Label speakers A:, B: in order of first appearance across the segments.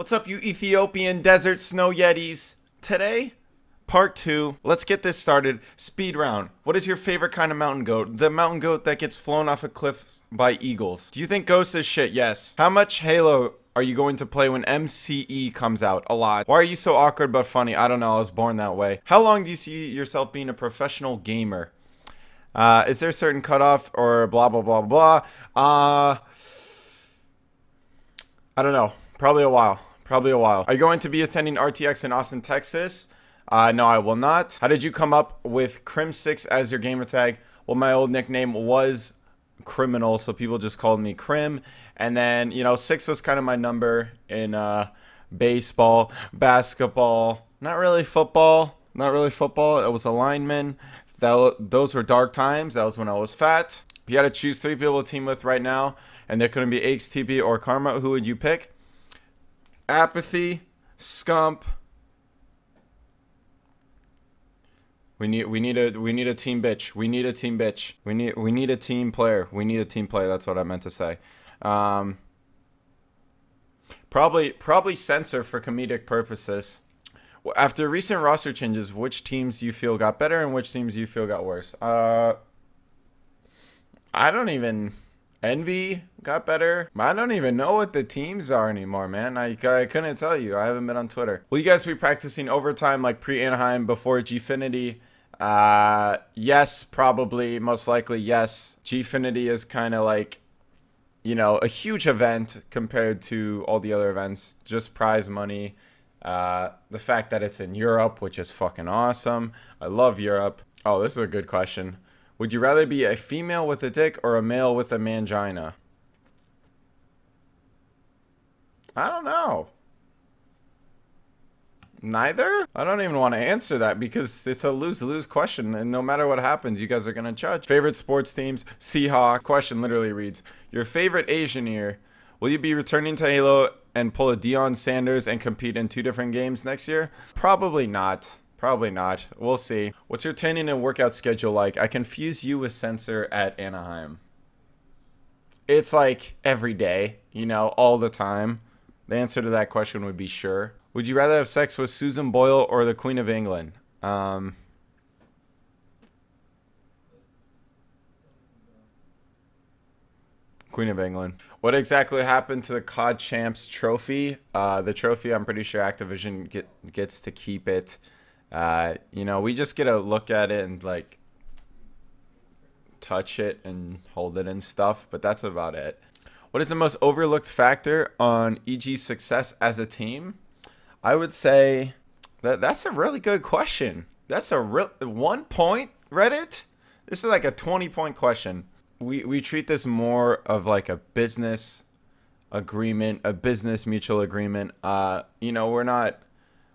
A: What's up, you Ethiopian desert snow yetis? Today, part 2. Let's get this started. Speed round. What is your favorite kind of mountain goat? The mountain goat that gets flown off a cliff by eagles. Do you think Ghost is shit? Yes. How much Halo are you going to play when MCE comes out? A lot. Why are you so awkward but funny? I don't know. I was born that way. How long do you see yourself being a professional gamer? Is there a certain cutoff or blah, blah, blah, blah? I don't know. Probably a while. Probably a while. Are you going to be attending RTX in Austin, Texas? No, I will not. How did you come up with Crimsix as your gamer tag? Well, my old nickname was Criminal, so people just called me Crim. And then, you know, 6 was kind of my number in baseball, basketball, not really football. Not really football. It was a lineman. Those were dark times. That was when I was fat. If you had to choose 3 people to team with right now, and there couldn't be HTP or Karma, who would you pick? Apathy, Scump. We need a team bitch. We need a team bitch. We need a team player. We need a team player. That's what I meant to say. Probably censor for comedic purposes. After recent roster changes, which teams you feel got better and which teams you feel got worse? I don't even... Envy got better. I don't even know what the teams are anymore, man. I couldn't tell you. I haven't been on Twitter. Will you guys be practicing overtime like pre-Anaheim before Gfinity? Yes, probably. Most likely, yes. Gfinity is kind of like, you know, a huge event compared to all the other events. Just prize money. The fact that it's in Europe, which is fucking awesome. I love Europe. Oh, this is a good question. Would you rather be a female with a dick or a male with a mangina? I don't know. Neither? I don't even want to answer that because it's a lose-lose question, and no matter what happens, you guys are going to judge. Favorite sports teams? Seahawks. Question literally reads, your favorite Asian year? Will you be returning to Halo and pull a Deion Sanders and compete in 2 different games next year? Probably not. Probably not. We'll see. What's your training and workout schedule like? I confuse you with Sensor at Anaheim. It's like every day, you know, all the time. The answer to that question would be sure. Would you rather have sex with Susan Boyle or the Queen of England? Queen of England. What exactly happened to the COD Champs trophy? The trophy, I'm pretty sure Activision gets to keep it. You know, we just get to look at it and like touch it and hold it and stuff, but that's about it. What is the most overlooked factor on EG's success as a team? I would say that's a really good question. That's a real 1 point, Reddit. This is like a 20-point question. We treat this more of like a business agreement, a business mutual agreement. You know, we're not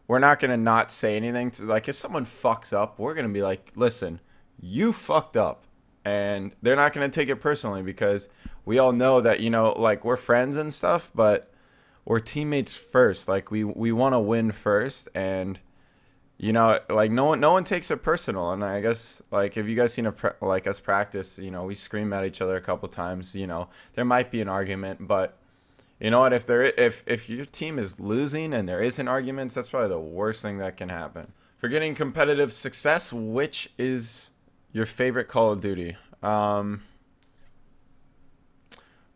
A: going to not say anything. Like, if someone fucks up, we're going to be like, listen, you fucked up. And they're not going to take it personally because we all know that, you know, like, we're friends and stuff, but we're teammates first. Like, we want to win first. And, you know, like, no one takes it personal. And I guess, like, if you guys seen us practice, you know, we scream at each other a couple times. You know, there might be an argument, but... You know what, if your team is losing and there isn't arguments, that's probably the worst thing that can happen. For getting competitive success, which is your favorite Call of Duty? Probably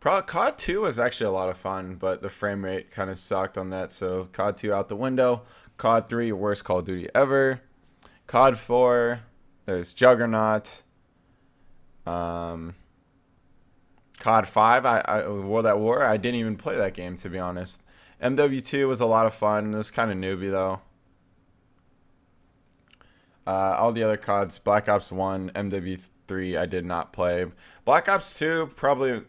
A: COD 2 was actually a lot of fun, but the frame rate kind of sucked on that, so COD 2 out the window. COD 3, worst Call of Duty ever. COD 4, there's Juggernaut. COD 5, World at War, I didn't even play that game, to be honest. MW2 was a lot of fun. It was kind of newbie, though. All the other CODs, Black Ops 1, MW3, I did not play. Black Ops 2,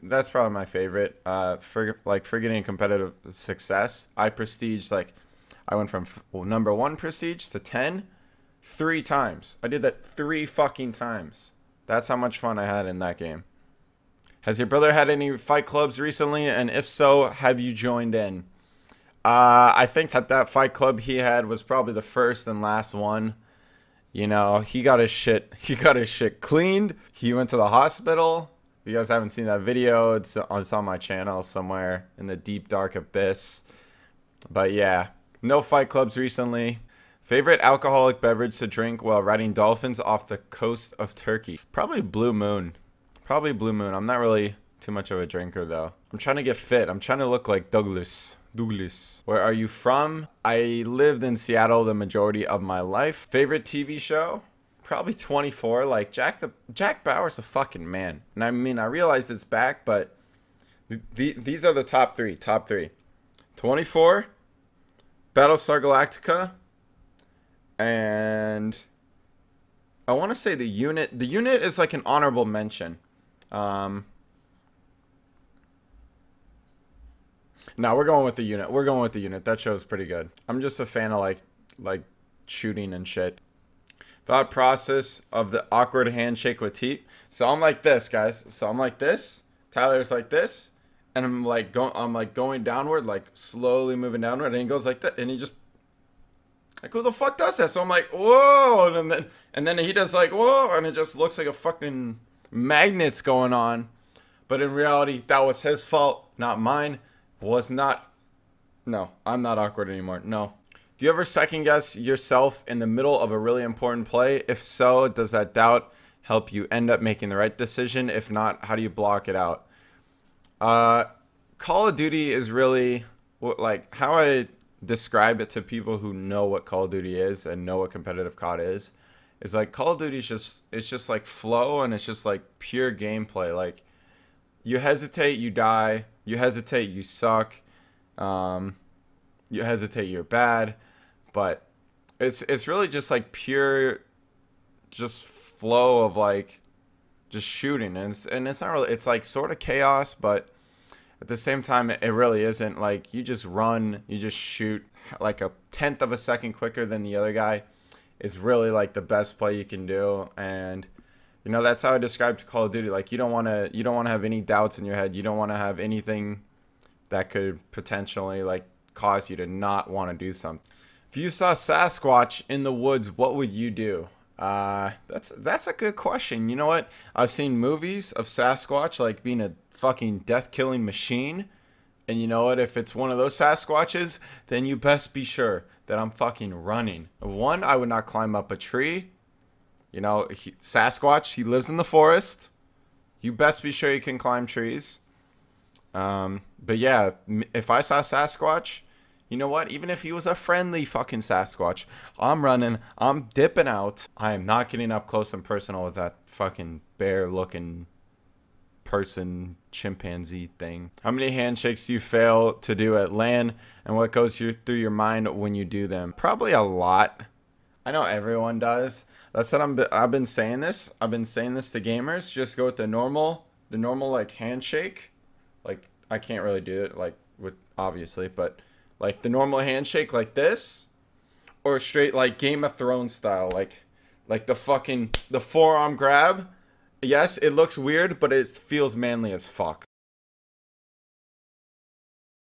A: that's probably my favorite. For getting competitive success, I prestiged, like, I went from number 1 prestige to 10 3 times. I did that 3 fucking times. That's how much fun I had in that game. Has your brother had any fight clubs recently? And if so, have you joined in? I think that fight club he had was probably the first and last one. You know, he got his shit cleaned. He went to the hospital. If you guys haven't seen that video, it's on my channel somewhere in the deep dark abyss. But yeah, no Fight Clubs recently. Favorite alcoholic beverage to drink while riding dolphins off the coast of Turkey? Probably Blue Moon. Probably Blue Moon. I'm not really too much of a drinker though. I'm trying to get fit. I'm trying to look like Douglas. Douglas. Where are you from? I lived in Seattle the majority of my life. Favorite TV show? Probably 24. Like Jack Bauer's a fucking man. And I mean, I realized it's back, but these are the top three. Top three. 24, Battlestar Galactica, and I want to say the unit. The unit is like an honorable mention. No, we're going with the unit. We're going with the unit. That show's pretty good. I'm just a fan of like shooting and shit. Thought process of the awkward handshake with Teep. So I'm like this, guys. So I'm like this. Tyler's like this. And I'm like going downward, like slowly moving downward, and he goes like that, and he just like, who the fuck does that? So I'm like, whoa, and then he does like, whoa, and it just looks like a fucking magnet's going on, but in reality, that was his fault, not mine. Was not. No, I'm not awkward anymore. No. Do you ever second guess yourself in the middle of a really important play? If so, does that doubt help you end up making the right decision? If not, how do you block it out? Call of Duty is really like how I describe it to people who know what Call of Duty is and know what competitive COD is like Call of Duty is just like flow, and it's just like pure gameplay. Like you hesitate, you die. You hesitate, you suck. You hesitate, you're bad. But it's really just like pure just flow of like just shooting, and it's not really, it's like sort of chaos, but at the same time it really isn't. Like you just run, you just shoot like a tenth of a second quicker than the other guy is really like the best play you can do. And you know, that's how I described Call of Duty. Like you don't want to have any doubts in your head. You don't want to have anything that could potentially like cause you to not want to do something. If you saw Sasquatch in the woods, what would you do? That's a good question. You know what? I've seen movies of Sasquatch like being a fucking death-killing machine. And you know what? If it's one of those Sasquatches, then you best be sure that I'm fucking running. One, I would not climb up a tree. You know, Sasquatch, he lives in the forest. You best be sure you can climb trees. But yeah, if I saw Sasquatch, you know what? Even if he was a friendly fucking Sasquatch, I'm running. I'm dipping out. I am not getting up close and personal with that fucking bear-looking person chimpanzee thing. How many handshakes do you fail to do at LAN, and what goes through your mind when you do them? Probably a lot. I know everyone does. That's what I've been saying this. I've been saying this to gamers. Just go with the normal like handshake. Like I can't really do it like with obviously, but like the normal handshake like this, or straight like Game of Thrones style, like the forearm grab. Yes, it looks weird, but it feels manly as fuck.